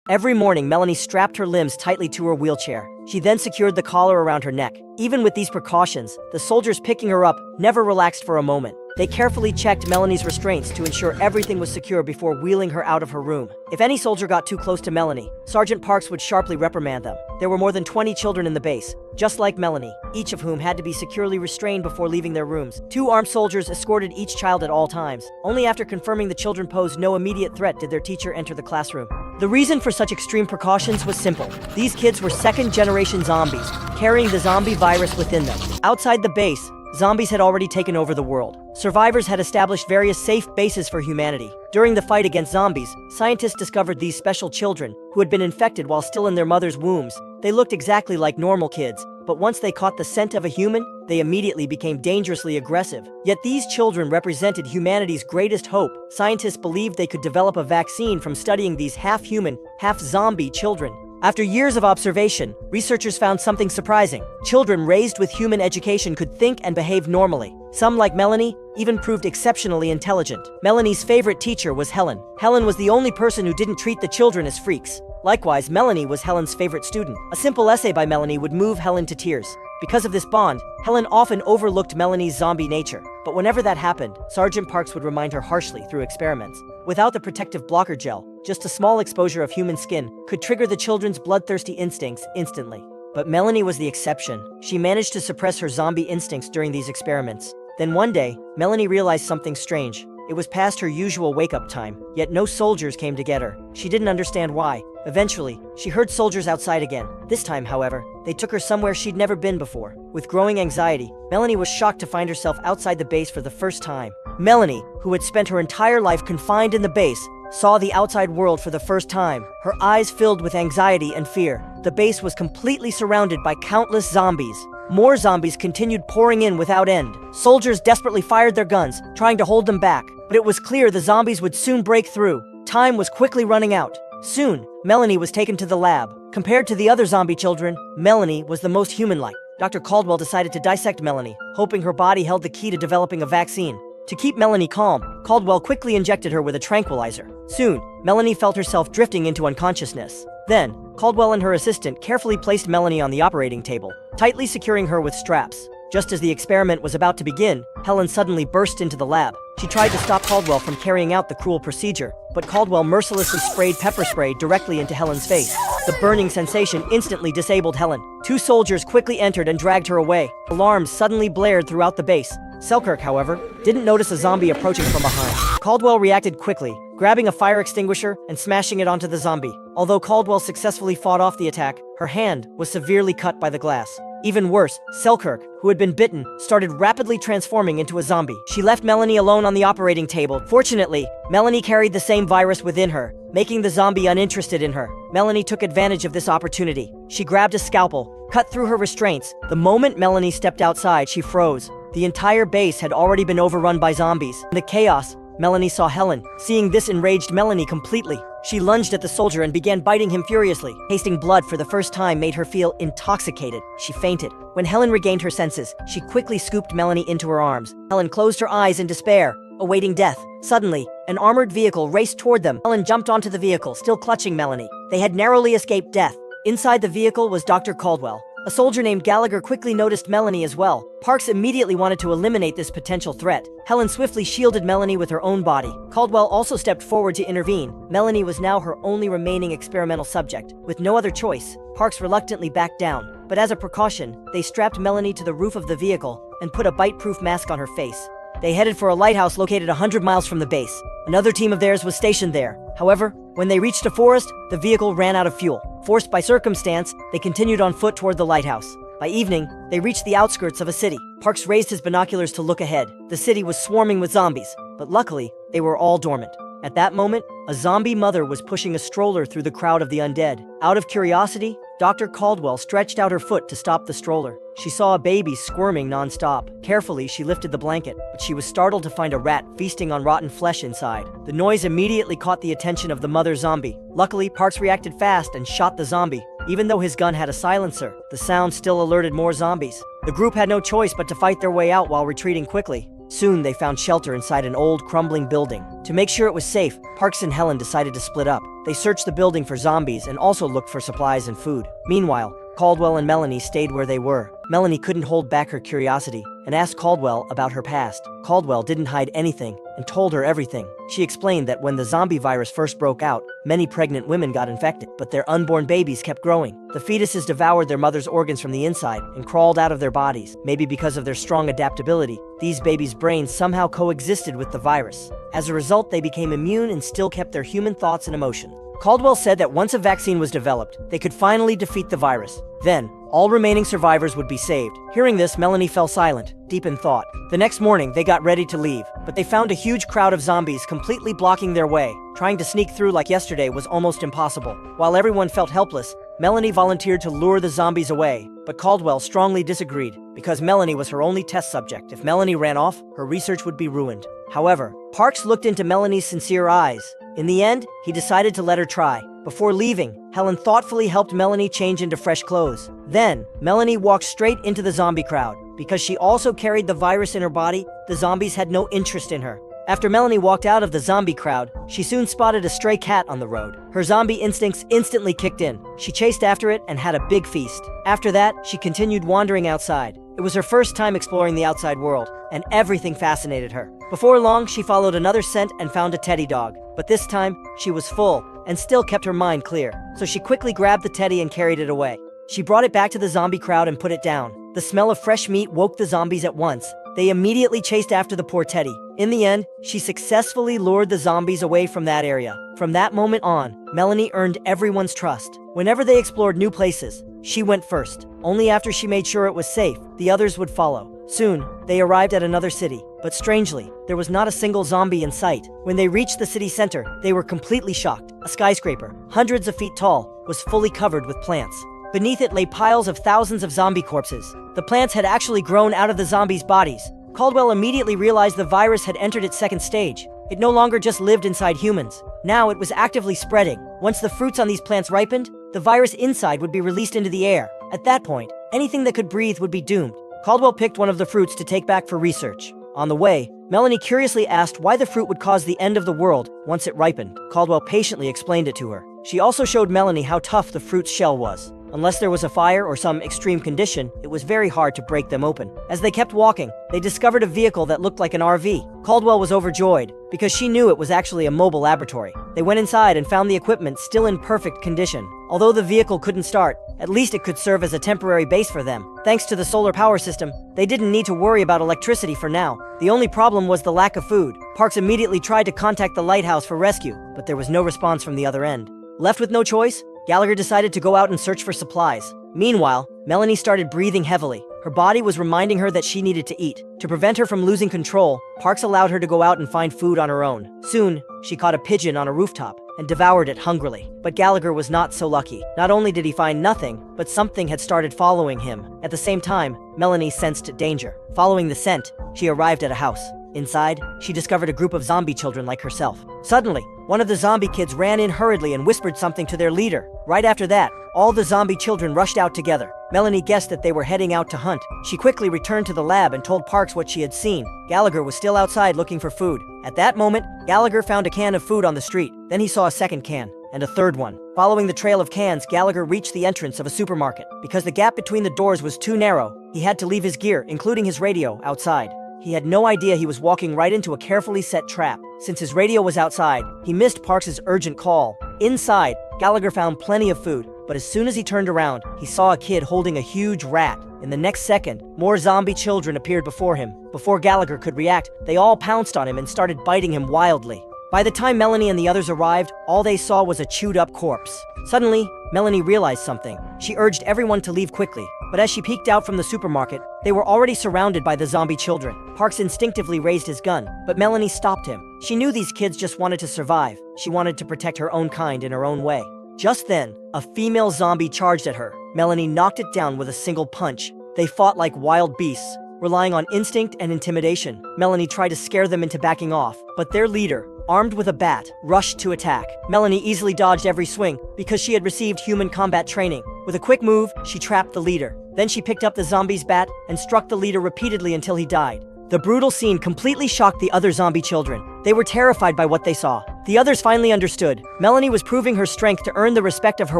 Every morning, Melanie strapped her limbs tightly to her wheelchair. She then secured the collar around her neck. Even with these precautions, the soldiers picking her up never relaxed for a moment. They carefully checked Melanie's restraints to ensure everything was secure before wheeling her out of her room. If any soldier got too close to Melanie, Sergeant Parks would sharply reprimand them. There were more than 20 children in the base, just like Melanie, each of whom had to be securely restrained before leaving their rooms. 2 armed soldiers escorted each child at all times. Only after confirming the children posed no immediate threat did their teacher enter the classroom. The reason for such extreme precautions was simple. These kids were second-generation zombies, carrying the zombie virus within them. Outside the base, zombies had already taken over the world. Survivors had established various safe bases for humanity. During the fight against zombies, scientists discovered these special children, who had been infected while still in their mother's wombs. They looked exactly like normal kids, but once they caught the scent of a human, they immediately became dangerously aggressive. Yet these children represented humanity's greatest hope. Scientists believed they could develop a vaccine from studying these half-human, half-zombie children. After years of observation, researchers found something surprising. Children raised with human education could think and behave normally. Some, like Melanie, even proved exceptionally intelligent. Melanie's favorite teacher was Helen. Helen was the only person who didn't treat the children as freaks. Likewise, Melanie was Helen's favorite student. A simple essay by Melanie would move Helen to tears. Because of this bond, Helen often overlooked Melanie's zombie nature. But whenever that happened, Sergeant Parks would remind her harshly through experiments. Without the protective blocker gel, just a small exposure of human skin could trigger the children's bloodthirsty instincts instantly. But Melanie was the exception. She managed to suppress her zombie instincts during these experiments. Then one day, Melanie realized something strange. It was past her usual wake-up time, yet no soldiers came to get her. She didn't understand why. Eventually, she heard soldiers outside again. This time, however, they took her somewhere she'd never been before. With growing anxiety, Melanie was shocked to find herself outside the base for the first time. Melanie, who had spent her entire life confined in the base, saw the outside world for the first time. Her eyes filled with anxiety and fear. The base was completely surrounded by countless zombies. More zombies continued pouring in without end. Soldiers desperately fired their guns, trying to hold them back. But it was clear the zombies would soon break through. Time was quickly running out. Soon, Melanie was taken to the lab. Compared to the other zombie children, Melanie was the most human-like. Dr. Caldwell decided to dissect Melanie, hoping her body held the key to developing a vaccine. To keep Melanie calm, Caldwell quickly injected her with a tranquilizer. Soon, Melanie felt herself drifting into unconsciousness. Then, Caldwell and her assistant carefully placed Melanie on the operating table, tightly securing her with straps. Just as the experiment was about to begin, Helen suddenly burst into the lab. She tried to stop Caldwell from carrying out the cruel procedure, but Caldwell mercilessly sprayed pepper spray directly into Helen's face. The burning sensation instantly disabled Helen. 2 soldiers quickly entered and dragged her away. Alarms suddenly blared throughout the base. Selkirk, however, didn't notice a zombie approaching from behind. Caldwell reacted quickly, grabbing a fire extinguisher and smashing it onto the zombie. Although Caldwell successfully fought off the attack, her hand was severely cut by the glass. Even worse, Selkirk, who had been bitten, started rapidly transforming into a zombie. She left Melanie alone on the operating table. Fortunately, Melanie carried the same virus within her, making the zombie uninterested in her. Melanie took advantage of this opportunity. She grabbed a scalpel, cut through her restraints. The moment Melanie stepped outside, she froze. The entire base had already been overrun by zombies. In the chaos, Melanie saw Helen. Seeing this enraged Melanie completely. She lunged at the soldier and began biting him furiously. Tasting blood for the first time made her feel intoxicated. She fainted. When Helen regained her senses, she quickly scooped Melanie into her arms. Helen closed her eyes in despair, awaiting death. Suddenly, an armored vehicle raced toward them. Helen jumped onto the vehicle, still clutching Melanie. They had narrowly escaped death. Inside the vehicle was Dr. Caldwell. A soldier named Gallagher quickly noticed Melanie as well. Parks immediately wanted to eliminate this potential threat. Helen swiftly shielded Melanie with her own body. Caldwell also stepped forward to intervene. Melanie was now her only remaining experimental subject. With no other choice, Parks reluctantly backed down. But as a precaution, they strapped Melanie to the roof of the vehicle and put a bite-proof mask on her face. They headed for a lighthouse located 100 miles from the base. Another team of theirs was stationed there. However, when they reached a forest, the vehicle ran out of fuel. Forced by circumstance, they continued on foot toward the lighthouse. By evening, they reached the outskirts of a city. Parks raised his binoculars to look ahead. The city was swarming with zombies, but luckily, they were all dormant. At that moment, a zombie mother was pushing a stroller through the crowd of the undead. Out of curiosity, Dr. Caldwell stretched out her foot to stop the stroller. She saw a baby squirming non-stop. Carefully, she lifted the blanket, but she was startled to find a rat feasting on rotten flesh inside. The noise immediately caught the attention of the mother zombie. Luckily, Parks reacted fast and shot the zombie. Even though his gun had a silencer, the sound still alerted more zombies. The group had no choice but to fight their way out while retreating quickly. Soon they found shelter inside an old, crumbling building. To make sure it was safe, Parks and Helen decided to split up. They searched the building for zombies and also looked for supplies and food. Meanwhile, Caldwell and Melanie stayed where they were. Melanie couldn't hold back her curiosity and asked Caldwell about her past. Caldwell didn't hide anything and told her everything. She explained that when the zombie virus first broke out, many pregnant women got infected, but their unborn babies kept growing. The fetuses devoured their mother's organs from the inside and crawled out of their bodies. Maybe because of their strong adaptability, these babies' brains somehow coexisted with the virus. As a result, they became immune and still kept their human thoughts and emotions. Caldwell said that once a vaccine was developed, they could finally defeat the virus. Then, all remaining survivors would be saved. Hearing this, Melanie fell silent, deep in thought. The next morning, they got ready to leave, but they found a huge crowd of zombies completely blocking their way. Trying to sneak through like yesterday was almost impossible. While everyone felt helpless, Melanie volunteered to lure the zombies away, but Caldwell strongly disagreed, because Melanie was her only test subject. If Melanie ran off, her research would be ruined. However, Parks looked into Melanie's sincere eyes. In the end, he decided to let her try. Before leaving, Helen thoughtfully helped Melanie change into fresh clothes. Then, Melanie walked straight into the zombie crowd. Because she also carried the virus in her body, the zombies had no interest in her. After Melanie walked out of the zombie crowd, she soon spotted a stray cat on the road. Her zombie instincts instantly kicked in. She chased after it and had a big feast. After that, she continued wandering outside. It was her first time exploring the outside world, and everything fascinated her. Before long, she followed another scent and found a teddy dog. But this time, she was full and still kept her mind clear. So she quickly grabbed the teddy and carried it away. She brought it back to the zombie crowd and put it down. The smell of fresh meat woke the zombies at once. They immediately chased after the poor teddy. In the end, she successfully lured the zombies away from that area. From that moment on, Melanie earned everyone's trust. Whenever they explored new places, she went first. Only after she made sure it was safe, the others would follow. Soon, they arrived at another city, but strangely, there was not a single zombie in sight. When they reached the city center, they were completely shocked. A skyscraper, hundreds of feet tall, was fully covered with plants. Beneath it lay piles of thousands of zombie corpses. The plants had actually grown out of the zombies' bodies. Caldwell immediately realized the virus had entered its second stage. It no longer just lived inside humans. Now it was actively spreading. Once the fruits on these plants ripened, the virus inside would be released into the air. At that point, anything that could breathe would be doomed. Caldwell picked one of the fruits to take back for research. On the way, Melanie curiously asked why the fruit would cause the end of the world once it ripened. Caldwell patiently explained it to her. She also showed Melanie how tough the fruit's shell was. Unless there was a fire or some extreme condition, it was very hard to break them open. As they kept walking, they discovered a vehicle that looked like an RV. Caldwell was overjoyed, because she knew it was actually a mobile laboratory. They went inside and found the equipment still in perfect condition. Although the vehicle couldn't start, at least it could serve as a temporary base for them. Thanks to the solar power system, they didn't need to worry about electricity for now. The only problem was the lack of food. Parks immediately tried to contact the lighthouse for rescue, but there was no response from the other end. Left with no choice, Gallagher decided to go out and search for supplies. Meanwhile, Melanie started breathing heavily. Her body was reminding her that she needed to eat. To prevent her from losing control, Parks allowed her to go out and find food on her own. Soon, she caught a pigeon on a rooftop and devoured it hungrily. But Gallagher was not so lucky. Not only did he find nothing, but something had started following him. At the same time, Melanie sensed danger. Following the scent, she arrived at a house. Inside, she discovered a group of zombie children like herself. Suddenly, one of the zombie kids ran in hurriedly and whispered something to their leader. Right after that, all the zombie children rushed out together. Melanie guessed that they were heading out to hunt. She quickly returned to the lab and told Parks what she had seen. Gallagher was still outside looking for food. At that moment, Gallagher found a can of food on the street. Then he saw a second can, and a third one. Following the trail of cans, Gallagher reached the entrance of a supermarket. Because the gap between the doors was too narrow, he had to leave his gear, including his radio, outside. He had no idea he was walking right into a carefully set trap. Since his radio was outside, he missed Parks' urgent call. Inside, Gallagher found plenty of food, but as soon as he turned around, he saw a kid holding a huge rat. In the next second, more zombie children appeared before him. Before Gallagher could react, they all pounced on him and started biting him wildly. By the time Melanie and the others arrived, all they saw was a chewed-up corpse. Suddenly, Melanie realized something. She urged everyone to leave quickly, but as she peeked out from the supermarket, they were already surrounded by the zombie children. Parks instinctively raised his gun, but Melanie stopped him. She knew these kids just wanted to survive. She wanted to protect her own kind in her own way. Just then, a female zombie charged at her. Melanie knocked it down with a single punch. They fought like wild beasts, relying on instinct and intimidation. Melanie tried to scare them into backing off, but their leader, armed with a bat, rushed to attack. Melanie easily dodged every swing because she had received human combat training. With a quick move, she trapped the leader. Then she picked up the zombie's bat and struck the leader repeatedly until he died. The brutal scene completely shocked the other zombie children. They were terrified by what they saw. The others finally understood. Melanie was proving her strength to earn the respect of her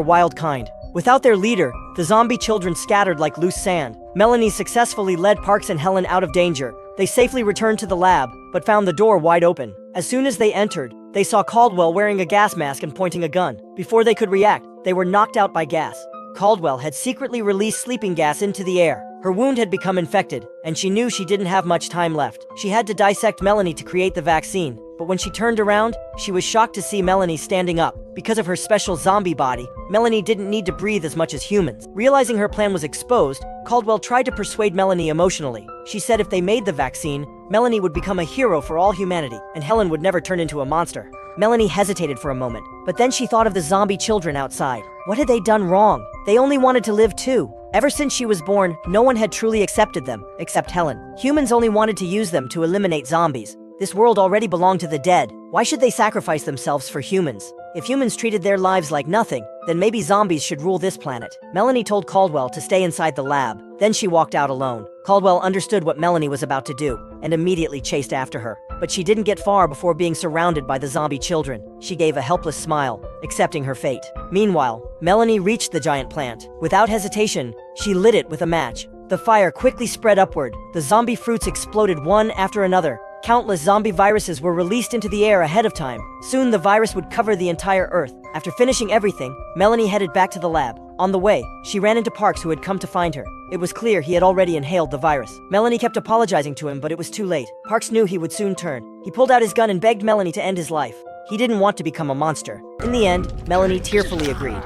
wild kind. Without their leader, the zombie children scattered like loose sand. Melanie successfully led Parks and Helen out of danger. They safely returned to the lab, but found the door wide open. As soon as they entered, they saw Caldwell wearing a gas mask and pointing a gun. Before they could react, they were knocked out by gas. Caldwell had secretly released sleeping gas into the air. Her wound had become infected, and she knew she didn't have much time left. She had to dissect Melanie to create the vaccine, but when she turned around, she was shocked to see Melanie standing up. Because of her special zombie body, Melanie didn't need to breathe as much as humans. Realizing her plan was exposed, Caldwell tried to persuade Melanie emotionally. She said if they made the vaccine, Melanie would become a hero for all humanity, and Helen would never turn into a monster. Melanie hesitated for a moment, but then she thought of the zombie children outside. What had they done wrong? They only wanted to live too. Ever since she was born, no one had truly accepted them, except Helen. Humans only wanted to use them to eliminate zombies. This world already belonged to the dead. Why should they sacrifice themselves for humans? If humans treated their lives like nothing, then maybe zombies should rule this planet. Melanie told Caldwell to stay inside the lab. Then she walked out alone. Caldwell understood what Melanie was about to do, and immediately chased after her. But she didn't get far before being surrounded by the zombie children. She gave a helpless smile, accepting her fate. Meanwhile, Melanie reached the giant plant. Without hesitation, she lit it with a match. The fire quickly spread upward. The zombie fruits exploded one after another. Countless zombie viruses were released into the air ahead of time. Soon the virus would cover the entire Earth. After finishing everything, Melanie headed back to the lab. On the way, she ran into Parks, who had come to find her. It was clear he had already inhaled the virus. Melanie kept apologizing to him, but it was too late. Parks knew he would soon turn. He pulled out his gun and begged Melanie to end his life. He didn't want to become a monster. In the end, Melanie tearfully agreed.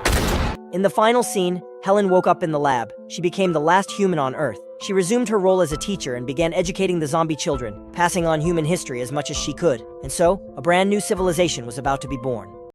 In the final scene, Helen woke up in the lab. She became the last human on Earth. She resumed her role as a teacher and began educating the zombie children, passing on human history as much as she could. And so, a brand new civilization was about to be born.